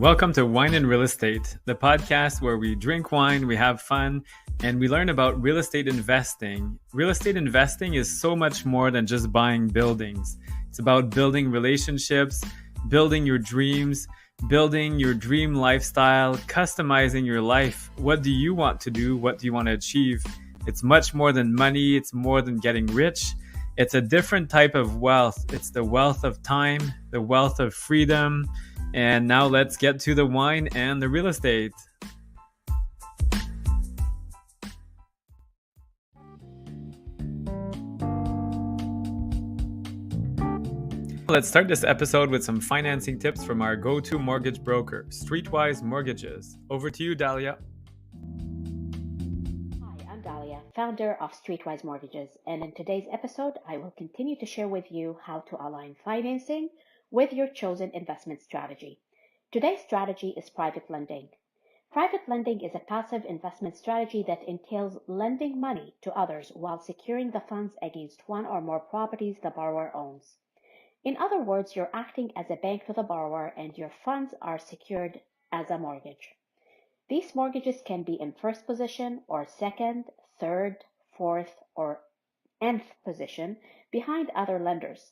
Welcome to Wine and Real Estate, the podcast where we drink wine, we have fun, and we learn about real estate investing. Real estate investing is so much more than just buying buildings. It's about building relationships, building your dreams, building your dream lifestyle, customizing your life. What do you want to do? What do you want to achieve? It's much more than money. It's more than getting rich. It's a different type of wealth. It's the wealth of time, the wealth of freedom. And now let's get to the wine and the real estate. Let's start this episode with some financing tips from our go-to mortgage broker, Streetwise Mortgages. Over to you, Dalia. Hi, I'm Dalia, founder of Streetwise Mortgages, and in today's episode, I will continue to share with you how to align financing with your chosen investment strategy. Today's strategy is private lending. Private lending is a passive investment strategy that entails lending money to others while securing the funds against one or more properties the borrower owns. In other words, you're acting as a bank to the borrower and your funds are secured as a mortgage. These mortgages can be in first position or second, third, fourth, or nth position behind other lenders.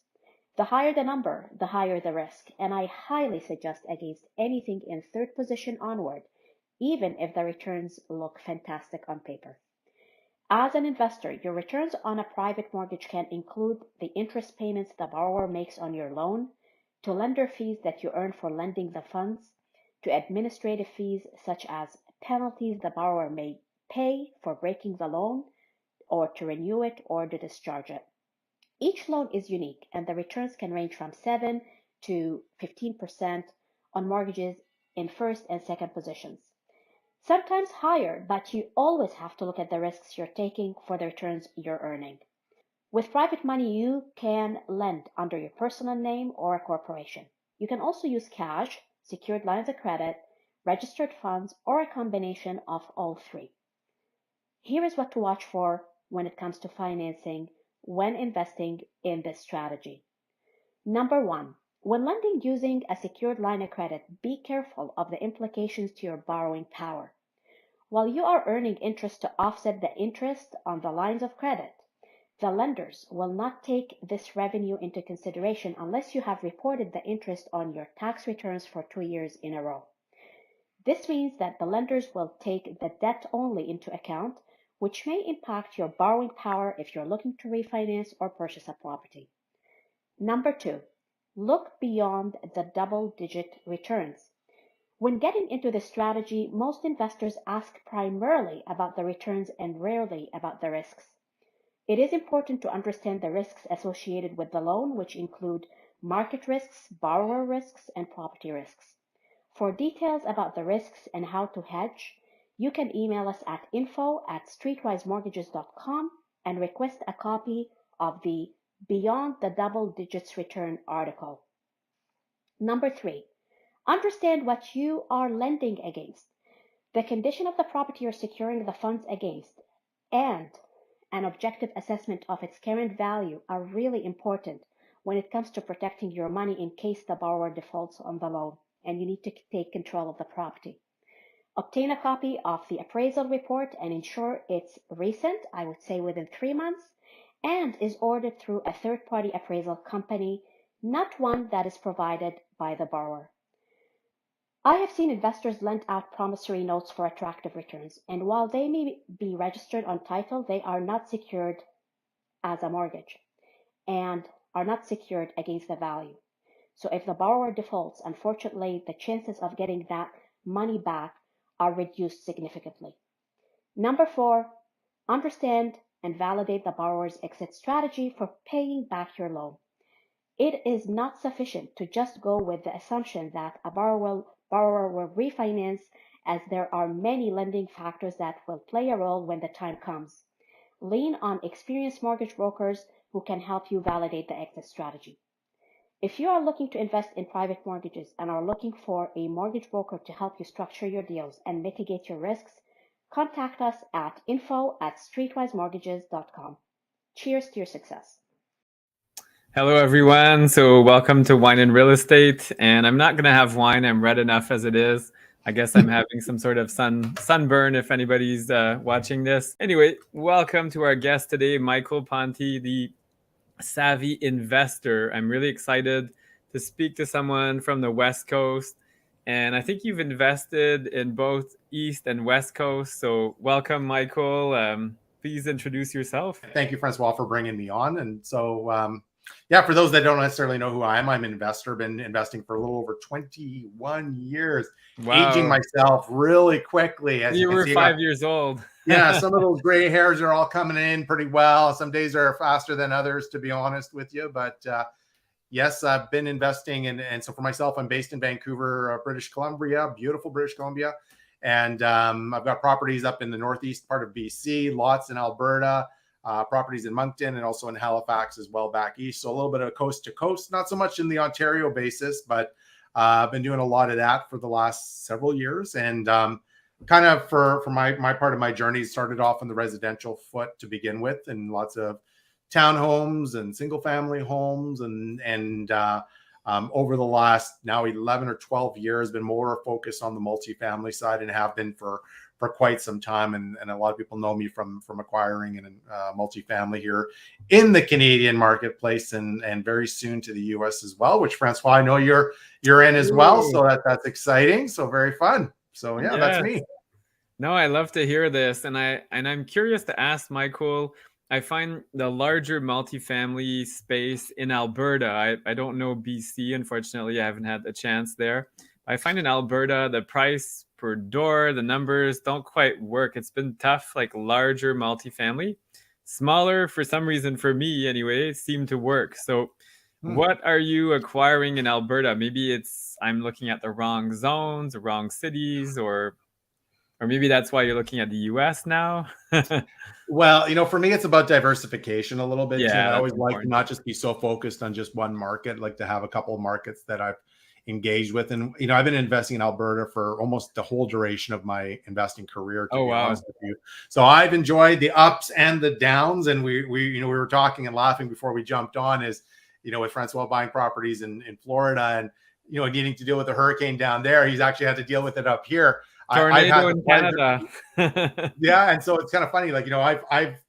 The higher the number, the higher the risk, and I highly suggest against anything in third position onward, even if the returns look fantastic on paper. As an investor, your returns on a private mortgage can include the interest payments the borrower makes on your loan, to lender fees that you earn for lending the funds, to administrative fees such as penalties the borrower may pay for breaking the loan, or to renew it or to discharge it. Each loan is unique, and the returns can range from 7 to 15% on mortgages in first and second positions. Sometimes higher, but you always have to look at the risks you're taking for the returns you're earning. With private money, you can lend under your personal name or a corporation. You can also use cash, secured lines of credit, registered funds, or a combination of all three. Here is what to watch for when it comes to financing when investing in this strategy. Number 1, when lending using a secured line of credit, be careful of the implications to your borrowing power. While you are earning interest to offset the interest on the lines of credit, the lenders will not take this revenue into consideration unless you have reported the interest on your tax returns for 2 years in a row. This means that the lenders will take the debt only into account, which may impact your borrowing power if you're looking to refinance or purchase a property. Number 2, look beyond the double-digit returns. When getting into this strategy, most investors ask primarily about the returns and rarely about the risks. It is important to understand the risks associated with the loan, which include market risks, borrower risks, and property risks. For details about the risks and how to hedge, you can email us at info@streetwisemortgages.com and request a copy of the Beyond the Double Digits Return article. Number 3, understand what you are lending against. The condition of the property you're securing the funds against and an objective assessment of its current value are really important when it comes to protecting your money in case the borrower defaults on the loan and you need to take control of the property. Obtain a copy of the appraisal report and ensure it's recent, I would say within 3 months, and is ordered through a third-party appraisal company, not one that is provided by the borrower. I have seen investors lend out promissory notes for attractive returns, and while they may be registered on title, they are not secured as a mortgage and are not secured against the value. So if the borrower defaults, unfortunately, the chances of getting that money back are reduced significantly. Number 4, understand and validate the borrower's exit strategy for paying back your loan. It is not sufficient to just go with the assumption that a borrower will refinance, as there are many lending factors that will play a role when the time comes. Lean on experienced mortgage brokers who can help you validate the exit strategy. If you are looking to invest in private mortgages and are looking for a mortgage broker to help you structure your deals and mitigate your risks, contact us at info@streetwisemortgages.com. Cheers to your success. Hello, everyone. So, welcome to Wine and Real Estate. And I'm not going to have wine. I'm red enough as it is. I guess I'm having some sort of sunburn if anybody's watching this. Anyway, welcome to our guest today, Michael Ponte, the savvy investor. I'm really excited to speak to someone from the West Coast. And I think you've invested in both East and West Coast. So, welcome, Michael. Please introduce yourself. Thank you, Francois, for bringing me on. And so, yeah, for those that don't necessarily know who I am, I'm an investor. Been investing for a little over 21 years, aging Wow. myself really quickly. As You you can were see, 5 years old. yeah, some of those gray hairs are all coming in pretty well. Some days are faster than others, to be honest with you. But yes, I've been investing. And so for myself, I'm based in Vancouver, British Columbia, beautiful British Columbia. And I've got properties up in the northeast part of BC, lots in Alberta, properties in Moncton, and also in Halifax as well back east. So a little bit of coast to coast, not so much in the Ontario basis, but I've been doing a lot of that for the last several years. And kind of for my part of my journey, started off in the residential foot to begin with, and lots of townhomes and single family homes, and over the last now 11 or 12 years, been more focused on the multifamily side, and have been for quite some time. And a lot of people know me from acquiring and multifamily here in the Canadian marketplace, and very soon to the US as well, which Francois, I know you're in as well. So that's exciting. So very fun. So yeah, that's me. No, I love to hear this. And I'm curious to ask Michael. I find the larger multifamily space in Alberta. I don't know BC, unfortunately. I haven't had a chance there. I find in Alberta the price per door, the numbers don't quite work. It's been tough, like larger multifamily. Smaller, for some reason, for me anyway, seem to work. So what are you acquiring in Alberta? Maybe it's I'm looking at the wrong zones, the wrong cities, or maybe that's why you're looking at the US now. Well, for me, it's about diversification a little bit. Yeah, And I that's always like to important. not just be so focused on just one market, like to have a couple of markets that I've engaged with. And, I've been investing in Alberta for almost the whole duration of my investing career, to Oh, be wow. honest with you. So I've enjoyed the ups and the downs. And we were talking and laughing before we jumped on is, with Francois buying properties in Florida, and, needing to deal with the hurricane down there. He's actually had to deal with it up here. I've had Tornado the in pleasure. Canada. Yeah. And so it's kind of funny, like, I've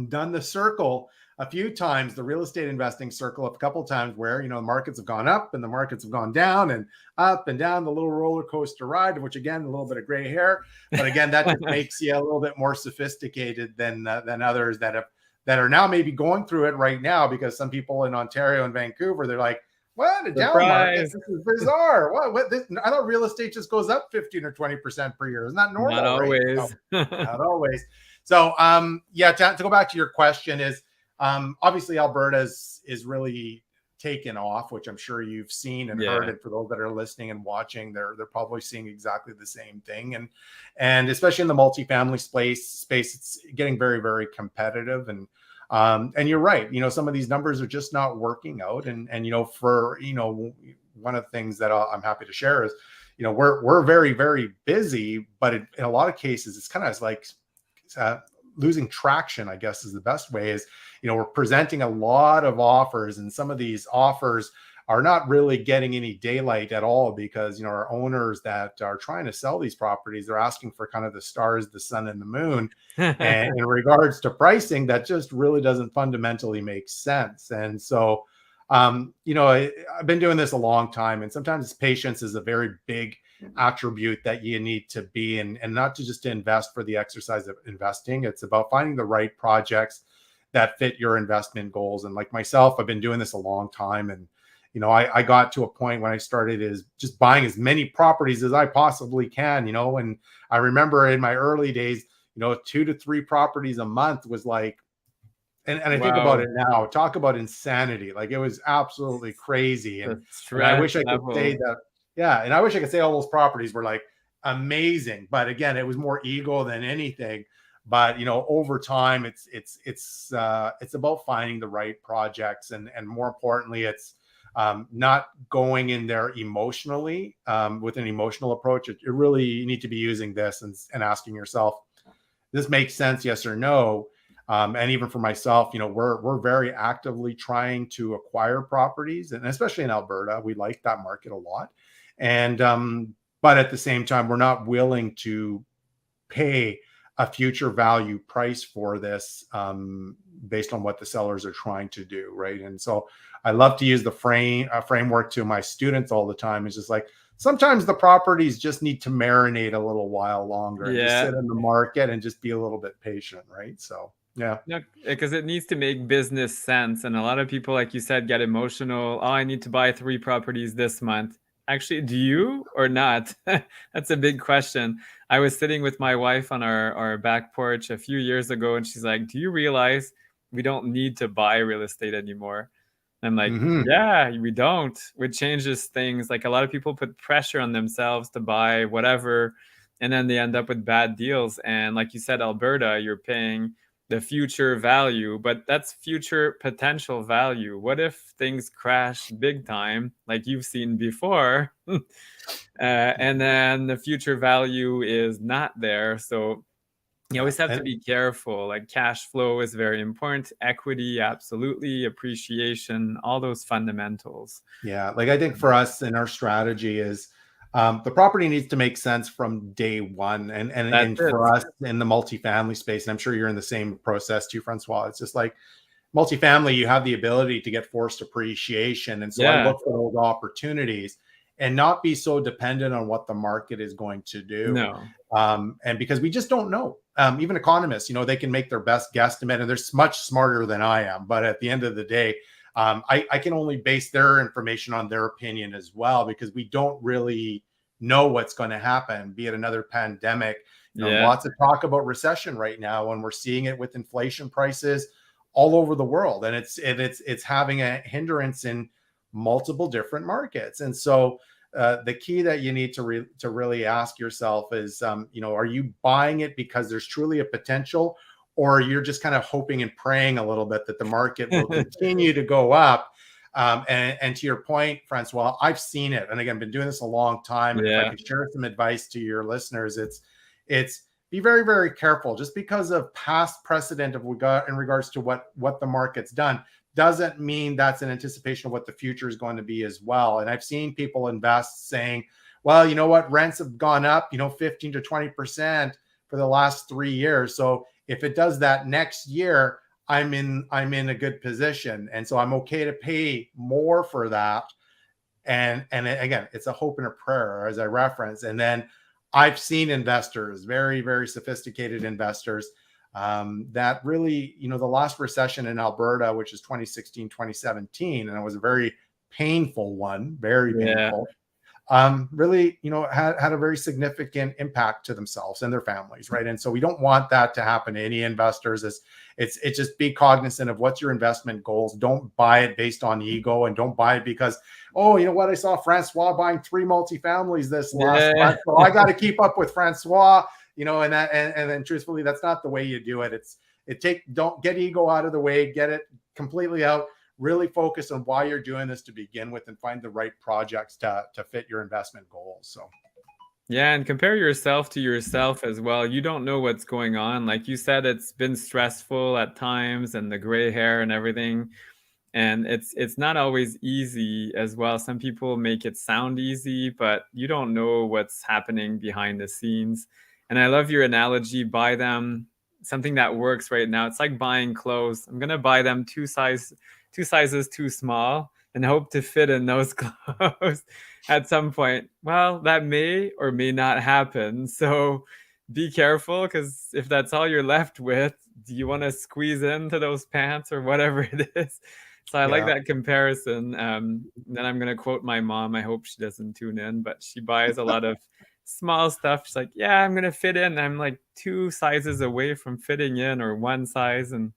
done the circle a few times, the real estate investing circle a couple of times, where the markets have gone up and the markets have gone down, and up and down, the little roller coaster ride, which again, a little bit of gray hair, but again, that just makes you a little bit more sophisticated than others that are now maybe going through it right now, because some people in Ontario and Vancouver, they're like, what, a down market? Surprise. This is bizarre. What this, I thought real estate just goes up 15 or 20% per year. Isn't that Not normal rate? No, always. not always. So, yeah, to go back to your question is, obviously Alberta is really taken off, which I'm sure you've seen and heard. Yeah. And for those that are listening and watching, they're probably seeing exactly the same thing. And especially in the multifamily space, it's getting very, very competitive. And you're right. Some of these numbers are just not working out. And for one of the things that I'm happy to share is, we're very, very busy, but in a lot of cases, it's kind of like losing traction, I guess is the best way. Is, we're presenting a lot of offers, and some of these offers are not really getting any daylight at all, because our owners that are trying to sell these properties, they're asking for kind of the stars, the sun, and the moon. And in regards to pricing, that just really doesn't fundamentally make sense. And so, I've been doing this a long time, and sometimes patience is a very big attribute that you need to be in, and not to just invest for the exercise of investing. It's about finding the right projects that fit your investment goals. And like myself, I've been doing this a long time. And, I got to a point when I started is just buying as many properties as I possibly can, and I remember in my early days, 2 to 3 properties a month was like, and I think about Wow. it now, talk about insanity. Like, it was absolutely crazy. The And I stress wish I could say level. that, yeah. And I wish I could say all those properties were like amazing, but again, it was more ego than anything. But, over time, it's about finding the right projects. And more importantly, it's not going in there emotionally, with an emotional approach. It really, you need to be using this and asking yourself, this makes sense, yes or no. And even for myself, we're very actively trying to acquire properties, and especially in Alberta, we like that market a lot. And but at the same time, we're not willing to pay a future value price for this based on what the sellers are trying to do, right? And so I love to use the framework to my students all the time. It's just like sometimes the properties just need to marinate a little while longer and just Yeah. sit in the market and just be a little bit patient, right? So yeah. No, because it needs to make business sense. And a lot of people, like you said, get emotional. Oh, I need to buy 3 properties this month. Actually, do you or not? That's a big question. I was sitting with my wife on our back porch a few years ago, and she's like, do you realize we don't need to buy real estate anymore? I'm like, Mm-hmm. yeah, we don't. It changes things. Like a lot of people put pressure on themselves to buy whatever, and then they end up with bad deals. And like you said, Alberta, you're paying the future value, but that's future potential value. What if things crash big time, like you've seen before, and then the future value is not there? So you Yeah. always have to be careful. Like cash flow is very important, equity, absolutely, appreciation, all those fundamentals. Yeah, like I think for us in our strategy is the property needs to make sense from day one, and That's and it. for us in the multifamily space, and I'm sure you're in the same process too, Francois. It's just like multifamily, you have the ability to get forced appreciation, and so I Yeah. look for those opportunities and not be so dependent on what the market is going to do, No. and because we just don't know. Even economists, they can make their best guesstimate, and they're much smarter than I am. But at the end of the day, I can only base their information on their opinion as well, because we don't really know what's going to happen, be it another pandemic. Yeah. Lots of talk about recession right now, and we're seeing it with inflation prices all over the world, and it's having a hindrance in multiple different markets. And so the key that you need to really ask yourself is, are you buying it because there's truly a potential, or you're just kind of hoping and praying a little bit that the market will continue to go up? And to your point, Francois, I've seen it, and again, been doing this a long time. And if I Yeah. could share some advice to your listeners, it's be very, very careful. Just because of past precedent of we got in regards to what the market's done doesn't mean that's an anticipation of what the future is going to be as well. And I've seen people invest saying, well, you know what, rents have gone up, 15 to 20% for the last 3 years. So if it does that next year, I'm in a good position. And so I'm okay to pay more for that. And again, it's a hope and a prayer, as I reference. And then I've seen investors, very, very sophisticated investors, that really, the last recession in Alberta, which is 2016, 2017, and it was a very painful one, very Yeah. painful, really, had a very significant impact to themselves and their families, right? And so we don't want that to happen to any investors. It's just be cognizant of what's your investment goals. Don't buy it based on ego, and don't buy it because, oh, you know what, I saw Francois buying 3 multifamilies this last month, so I got to keep up with Francois, and that, and then truthfully, that's not the way you do it. Don't get ego out of the way, get it completely out. Really focus on why you're doing this to begin with, and find the right projects to fit your investment goals. So Yeah, and compare yourself to yourself as well. You don't know what's going on. Like you said, it's been stressful at times, and the gray hair and everything. And it's not always easy as well. Some people make it sound easy, but you don't know what's happening behind the scenes. And I love your analogy, buy them something that works right now. It's like buying clothes. I'm gonna buy them two sizes too small and hope to fit in those clothes at some point. Well, that may or may not happen. So be careful, because if that's all you're left with, do you want to squeeze into those pants or whatever it is? So I like yeah, that comparison. Then I'm going to quote my mom. I hope she doesn't tune in, but she buys a lot of small stuff. She's like, yeah, I'm going to fit in. I'm like 2 sizes away from fitting in, or 1 size. And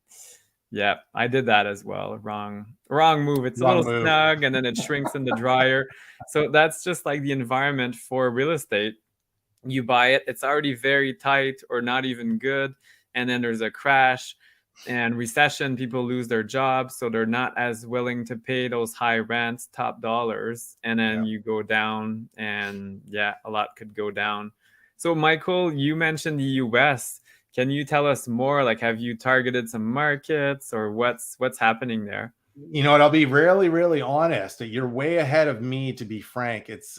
yeah, I did that as well. Wrong move. It's a wrong little move. snug, and then it shrinks in the dryer. So that's just like the environment for real estate. You buy it, it's already very tight or not even good. And then there's a crash and recession, people lose their jobs. So they're not as willing to pay those high rents, top dollars. And then Yeah. you go down, and yeah, a lot could go down. So Michael, you mentioned the US. Can you tell us more? Like, have you targeted some markets, or what's happening there? You know what? I'll be really, really honest. You're way ahead of me, to be frank. It's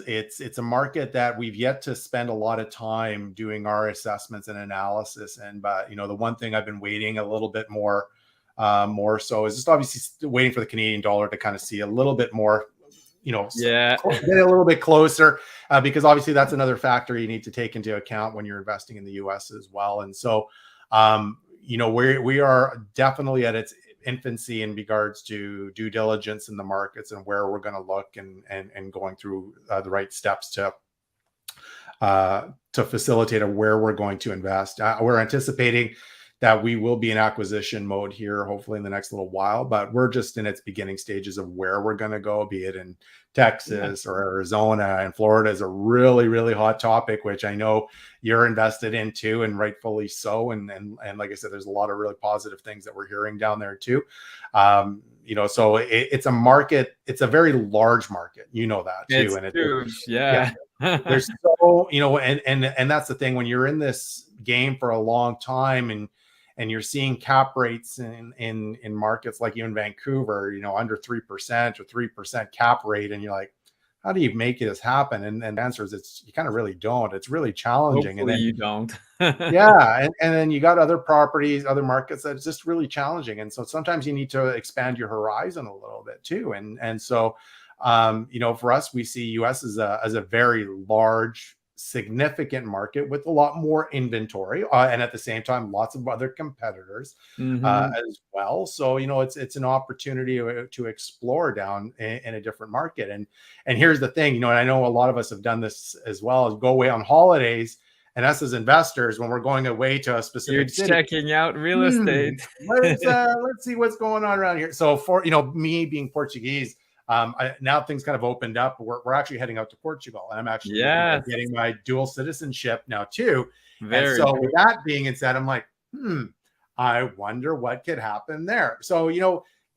a market that we've yet to spend a lot of time doing our assessments and analysis. And but the one thing I've been waiting a little bit more so is just obviously waiting for the Canadian dollar to kind of see a little bit more, Yeah. get a little bit closer, because obviously that's another factor you need to take into account when you're investing in the U.S. as well. And so, we are definitely at its infancy in regards to due diligence in the markets and where we're going to look and going through the right steps to facilitate where we're going to invest. We're anticipating that we will be in acquisition mode here, hopefully in the next little while, but we're just in its beginning stages of where we're going to go, be it in Texas or Arizona. And Florida is a really, really hot topic, which I know you're invested in too, and rightfully so. And like I said, there's a lot of really positive things that we're hearing down there too. So it's a market, it's a very large market, that too. It's huge. Yeah. There's so, and that's the thing when you're in this game for a long time and you're seeing cap rates in markets like in Vancouver, under 3% or 3% cap rate. And you're like, how do you make this happen? And the answer is you kind of really don't. It's really challenging. Hopefully and then you don't. yeah. And then you got other properties, other markets that's just really challenging. And so sometimes you need to expand your horizon a little bit too. And so, for us, we see US as a very large, significant market with a lot more inventory, and at the same time, lots of other competitors as well. So, it's an opportunity to explore down in a different market. And here's the thing, and I know a lot of us have done this as well, is go away on holidays. And us as investors, when we're going away to a specific city, checking out real estate. Let's see what's going on around here. So for me being Portuguese, now things kind of opened up. We're actually heading out to Portugal, and I'm actually getting my dual citizenship now too. And so with that being said, I'm like, I wonder what could happen there. So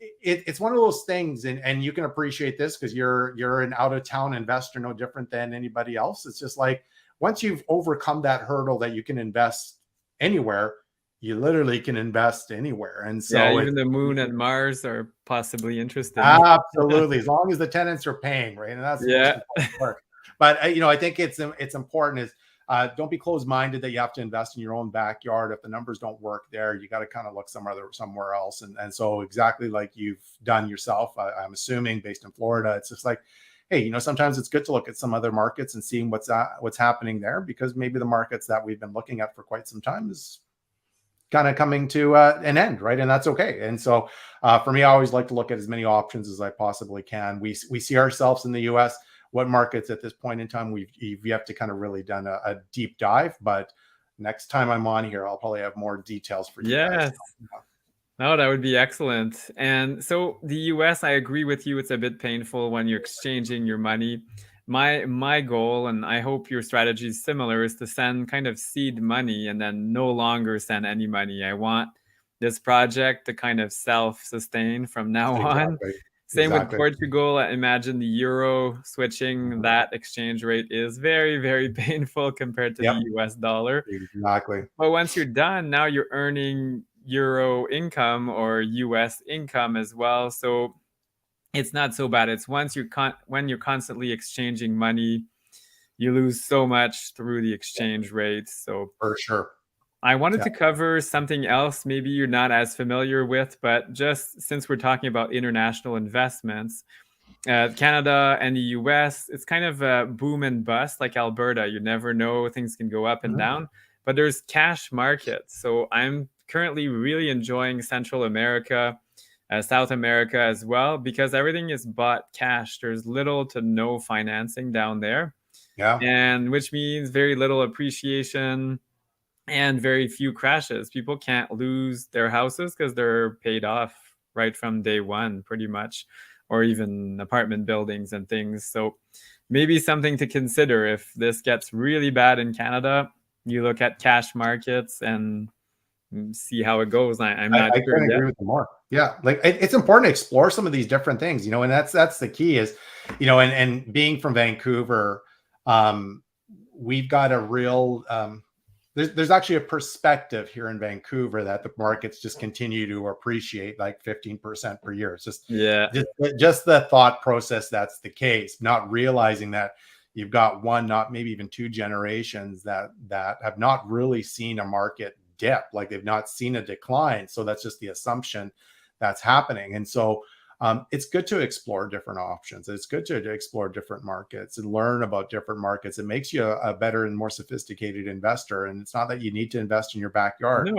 it's one of those things, and you can appreciate this because you're an out of town investor, no different than anybody else. It's just like once you've overcome that hurdle that you can invest anywhere, you literally can invest anywhere. And so even the moon and Mars are possibly interesting. Absolutely. As long as the tenants are paying, right? And that's the most important part. But I think it's important is don't be closed-minded that you have to invest in your own backyard. If the numbers don't work there, you got to kind of look somewhere else. And so exactly like you've done yourself, I'm assuming based in Florida, it's just like, hey, sometimes it's good to look at some other markets and seeing what's happening there, because maybe the markets that we've been looking at for quite some time is kind of coming to an end, right? And that's okay. And so for me, I always like to look at as many options as I possibly can. We see ourselves in the US. What markets at this point in time we've yet to kind of really done a deep dive, but next time I'm on here, I'll probably have more details for you guys. No, that would be excellent. And so the US, I agree with you. It's a bit painful when you're exchanging your money. My goal, and I hope your strategy is similar, is to send kind of seed money and then no longer send any money. I want this project to kind of self-sustain from now on. Same with Portugal. Imagine the euro switching. That exchange rate is very, very painful compared to the US dollar. Exactly. But once you're done, now you're earning euro income or US income as well. So it's not so bad. It's once when you're constantly exchanging money, you lose so much through the exchange rate. So for sure. I wanted to cover something else maybe you're not as familiar with, but just since we're talking about international investments, Canada and the US, it's kind of a boom and bust like Alberta. You never know, things can go up and down, but there's cash markets. So I'm currently really enjoying Central America, South America as well, because everything is bought cash. There's little to no financing down there. And which means very little appreciation and very few crashes. People can't lose their houses because they're paid off right from day one, pretty much, or even apartment buildings and things. So maybe something to consider if this gets really bad in Canada, you look at cash markets and see how it goes. I'm not sure. I agree with you more. Yeah, like it's important to explore some of these different things, and that's the key is, and being from Vancouver, we've got a real there's actually a perspective here in Vancouver that the markets just continue to appreciate like 15% per year. It's Yeah. just the thought process that's the case, not realizing that you've got one, not maybe even two generations that have not really seen a market dip, like they've not seen a decline. So that's just the assumption that's happening. And so it's good to explore different options. It's good to explore different markets and learn about different markets. It makes you a better and more sophisticated investor. And it's not that you need to invest in your backyard.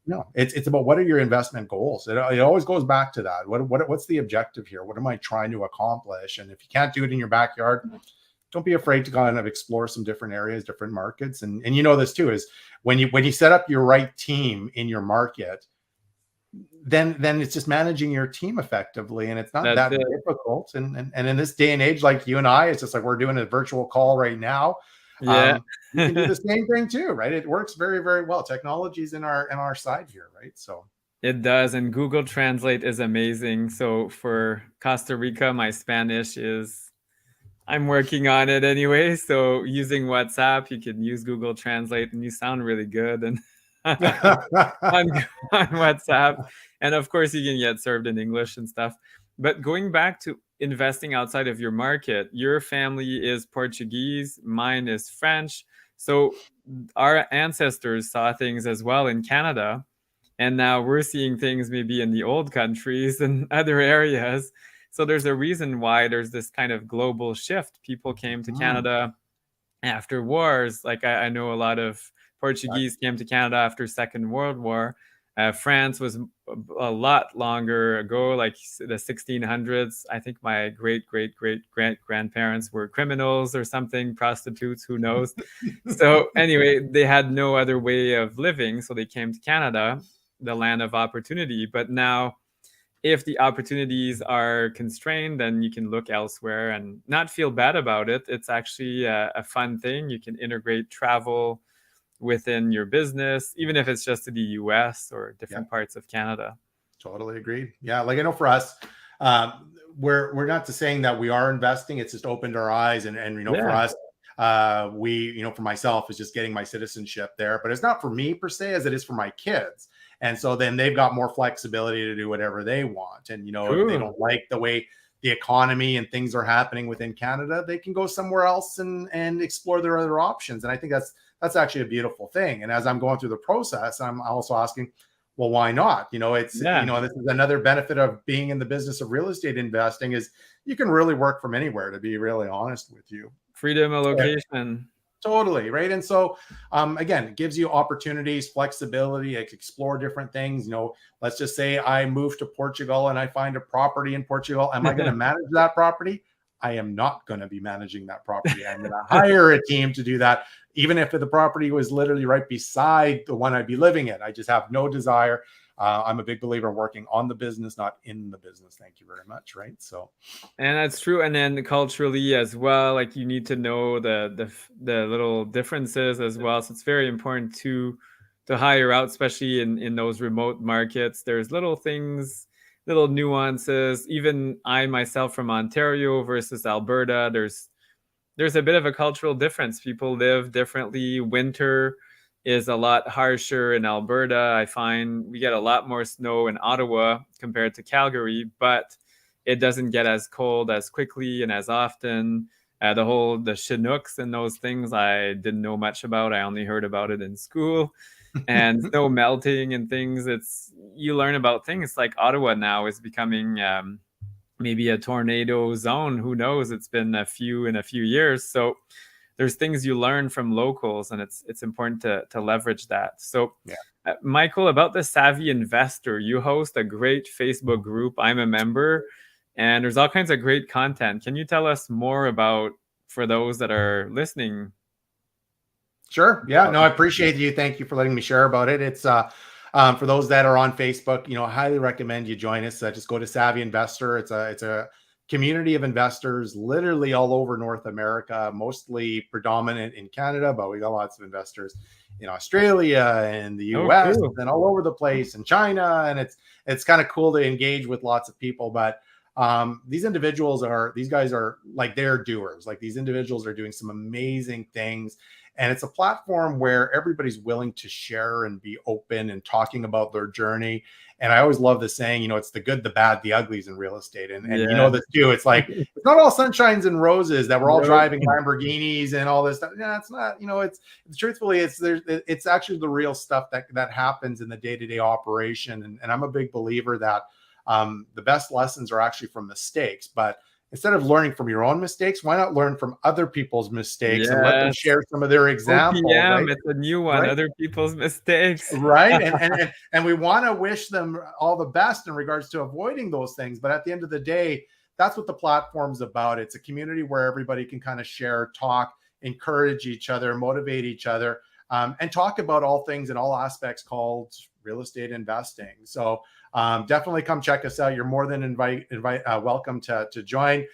No, it's about what are your investment goals. It always goes back to that. What's the objective here? What am I trying to accomplish? And if you can't do it in your backyard, don't be afraid to kind of explore some different areas, different markets. And you know this too, is when you set up your right team in your market, then it's just managing your team effectively, and it's not that difficult. And in this day and age, like you and I, it's just like we're doing a virtual call right now. Yeah. You can do the same thing too, right? It works very, very well. Technology's in our side here, right? So it does, and Google Translate is amazing. So for Costa Rica, my Spanish is, I'm working on it anyway. So using WhatsApp, you can use Google Translate, and you sound really good. And on WhatsApp, and of course you can get served in English and stuff. But going back to investing outside of your market, your family is Portuguese, mine is French, so our ancestors saw things as well in Canada, and now we're seeing things maybe in the old countries and other areas. So there's a reason why there's this kind of global shift. People came to Canada after wars. Like I know a lot of Portuguese came to Canada after Second World War. France was a lot longer ago, like the 1600s. I think my great grandparents were criminals or something, prostitutes, who knows. So anyway, they had no other way of living, so they came to Canada, the land of opportunity. But now, if the opportunities are constrained, then you can look elsewhere and not feel bad about it. It's actually a fun thing. You can integrate travel within your business, even if it's just to the US or different parts of Canada. Totally agreed. Yeah, like I know for us, we're not just saying that we are investing. It's just opened our eyes, and for us, we for myself is just getting my citizenship there, but it's not for me per se as it is for my kids. And so then they've got more flexibility to do whatever they want. And if they don't like the way the economy and things are happening within Canada, they can go somewhere else and explore their other options. And I think that's actually a beautiful thing. And as I'm going through the process, I'm also asking, well, why not? This is another benefit of being in the business of real estate investing is you can really work from anywhere, to be really honest with you. Freedom of location. Totally. Right. And so, again, it gives you opportunities, flexibility, explore different things. Let's just say I move to Portugal and I find a property in Portugal. Am I going to manage that property? I am not going to be managing that property. I'm going to hire a team to do that, even if the property was literally right beside the one I'd be living in. I just have no desire. I'm a big believer in working on the business, not in the business. Thank you very much. Right. So, and that's true. And then culturally as well, like you need to know the little differences as well. So it's very important to hire out, especially in those remote markets. There's little things, little nuances. Even I myself from Ontario versus Alberta, there's a bit of a cultural difference. People live differently. Winter is a lot harsher in Alberta. I find we get a lot more snow in Ottawa compared to Calgary, but it doesn't get as cold as quickly and as often. The Chinooks and those things I didn't know much about. I only heard about it in school. And snow melting and things. You learn about things like Ottawa now is becoming maybe a tornado zone. Who knows? It's been a few years. So there's things you learn from locals, and it's important to leverage that. So, Michael, about the Savvy Investor, you host a great Facebook group. I'm a member, and there's all kinds of great content. Can you tell us more about, for those that are listening? Sure. Yeah, no, I appreciate you. Thank you for letting me share about it. It's for those that are on Facebook, I highly recommend you join us. Just go to Savvy Investor. It's a community of investors literally all over North America, mostly predominant in Canada, but we got lots of investors in Australia and the US and all over the place, in China. And it's kind of cool to engage with lots of people. But these guys are like, they're doers. Like, these individuals are doing some amazing things. And it's a platform where everybody's willing to share and be open and talking about their journey. And I always love the saying, it's the good, the bad, the uglies in real estate. And this too, it's like, it's not all sunshines and roses that we're all driving Lamborghinis and all this stuff. Yeah, it's not, it's truthfully, it's actually the real stuff that happens in the day-to-day operation. And I'm a big believer that the best lessons are actually from mistakes. But instead of learning from your own mistakes, why not learn from other people's mistakes and let them share some of their examples? OPM, right? It's a new one, right? Other people's mistakes. Right. And we want to wish them all the best in regards to avoiding those things. But at the end of the day, that's what the platform's about. It's a community where everybody can kind of share, talk, encourage each other, motivate each other, and talk about all things and all aspects called real estate investing. So definitely come check us out. You're more than welcome to join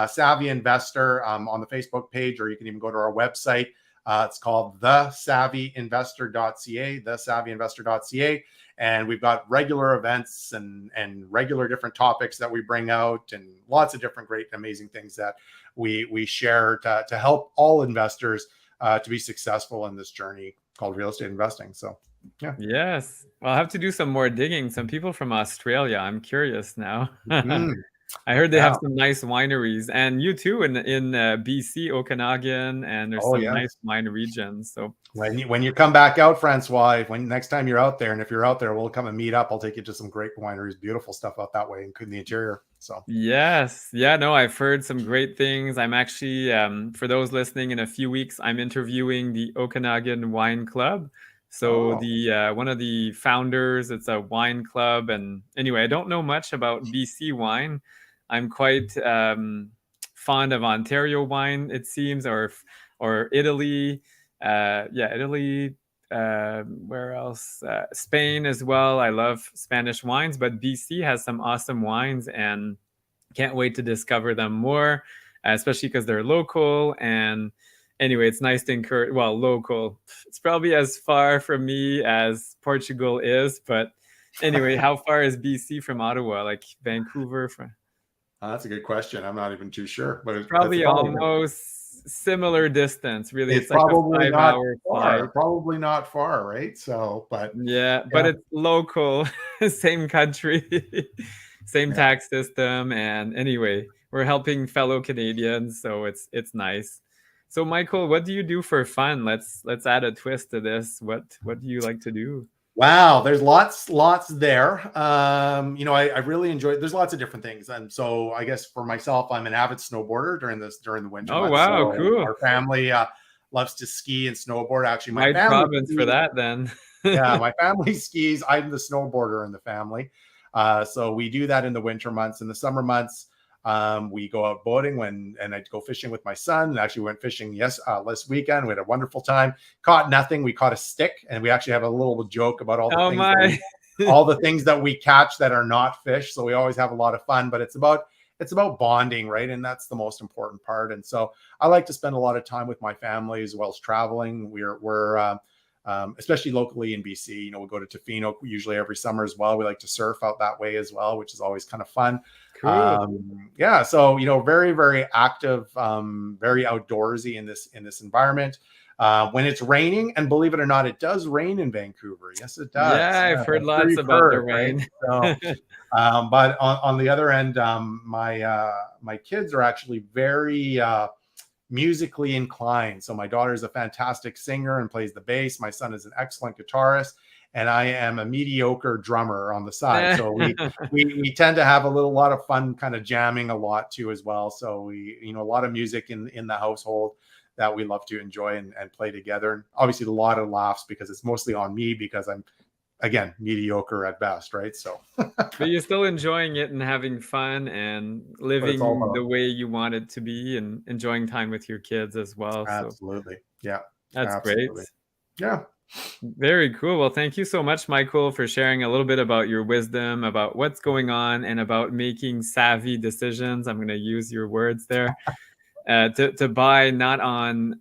Savvy Investor on the Facebook page, or you can even go to our website. It's called thesavvyinvestor.ca, thesavvyinvestor.ca. And we've got regular events and regular different topics that we bring out, and lots of different great, amazing things that we share to help all investors to be successful in this journey called real estate investing. So, yeah. Yes. Well, I'll have to do some more digging. Some people from Australia. I'm curious now. I heard they have some nice wineries, and you too in BC, Okanagan, and there's some nice wine regions. So when you come back out, Francois, when next time you're out there, and if you're out there, we'll come and meet up. I'll take you to some great wineries, beautiful stuff out that way in the interior. So yes, yeah, no, I've heard some great things. I'm actually, for those listening, in a few weeks, I'm interviewing the Okanagan Wine Club. So the one of the founders, it's a wine club. And anyway, I don't know much about BC wine. I'm quite fond of Ontario wine, it seems, or Italy. Italy. Where else? Spain as well. I love Spanish wines, but BC has some awesome wines, and can't wait to discover them more, especially because they're local. And anyway, it's nice to encourage, local. It's probably as far from me as Portugal is, but anyway, how far is BC from Ottawa? Like Vancouver from? That's a good question. I'm not even too sure, but it's probably almost similar distance. Really, it's probably like a 5-hour flight. Probably not far, right? So, but but it's local, same country, same tax system, and anyway, we're helping fellow Canadians, so it's nice. So, Michael, what do you do for fun? Let's add a twist to this. What do you like to do? Wow, there's lots there. I really enjoy. There's lots of different things, and so I guess for myself, I'm an avid snowboarder during the winter. Oh, wow, cool! Our family loves to ski and snowboard. Actually, my family province for that then. Yeah, my family skis. I'm the snowboarder in the family, so we do that in the winter months. In the summer months, we go out boating and I go fishing with my son. And actually went fishing last weekend. We had a wonderful time. Caught nothing. We caught a stick, and we actually have a little joke about all the things that we catch that are not fish. So we always have a lot of fun. But it's about bonding, right? And that's the most important part. And so I like to spend a lot of time with my family as well as traveling. We're especially locally in BC, we go to Tofino usually every summer as well. We like to surf out that way as well, which is always kind of fun. Cool. So very, very active, very outdoorsy in this environment. When it's raining, and believe it or not, it does rain in Vancouver. Yes, it does. Yeah, I've heard lots about the rain. Right? So, but on the other end, my kids are actually very musically inclined. So my daughter is a fantastic singer and plays the bass. My son is an excellent guitarist, and I am a mediocre drummer on the side. So we tend to have a lot of fun, kind of jamming a lot too as well. So we, a lot of music in the household that we love to enjoy and play together. And obviously a lot of laughs because it's mostly on me because I'm, again, mediocre at best, right? So but you're still enjoying it and having fun and living the way you want it to be and enjoying time with your kids as well. Absolutely. Yeah. That's great. Yeah. Very cool. Well, thank you so much, Michael, for sharing a little bit about your wisdom, about what's going on, and about making savvy decisions. I'm going to use your words there. To buy not on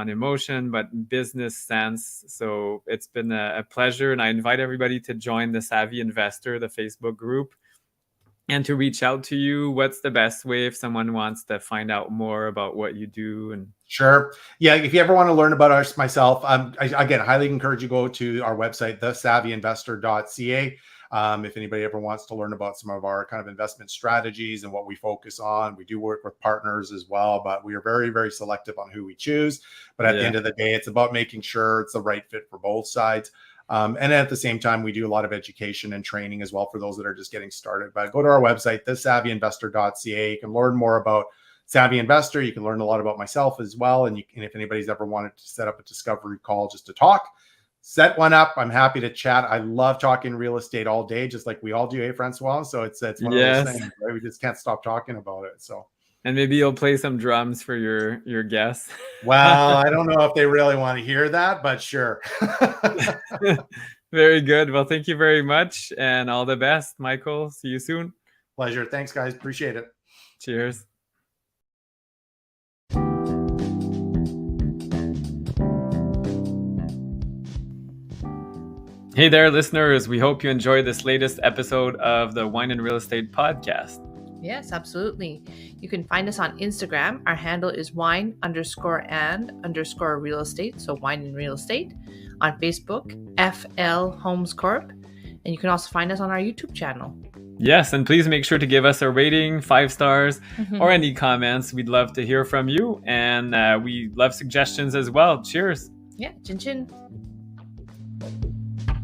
emotion, but business sense. So it's been a pleasure, and I invite everybody to join the Savvy Investor, the Facebook group. and to reach out to you, what's the best way if someone wants to find out more about what you do? And Sure. Yeah. If you ever want to learn about myself, again, highly encourage you go to our website, thesavvyinvestor.ca. If anybody ever wants to learn about some of our kind of investment strategies and what we focus on, we do work with partners as well, but we are very, very selective on who we choose. But at the end of the day, it's about making sure it's the right fit for both sides. And at the same time, we do a lot of education and training as well for those that are just getting started. But go to our website, thesavvyinvestor.ca. You can learn more about Savvy Investor. You can learn a lot about myself as well. And if anybody's ever wanted to set up a discovery call just to talk, set one up. I'm happy to chat. I love talking real estate all day, just like we all do, Francois? So it's one of those things, right? We just can't stop talking about it. So. And maybe you'll play some drums for your guests. Well, I don't know if they really want to hear that, but sure. Very good. Well, thank you very much and all the best, Michael. See you soon. Pleasure. Thanks, guys. Appreciate it. Cheers. Hey there, listeners. We hope you enjoyed this latest episode of the Wine and Real Estate podcast. Yes, absolutely. You can find us on Instagram. Our handle is wine_and_real estate. So wine and real estate. On Facebook, FL Homes Corp. And you can also find us on our YouTube channel. Yes, and please make sure to give us a rating, 5 stars, or any comments. We'd love to hear from you. And we love suggestions as well. Cheers. Yeah, chin chin.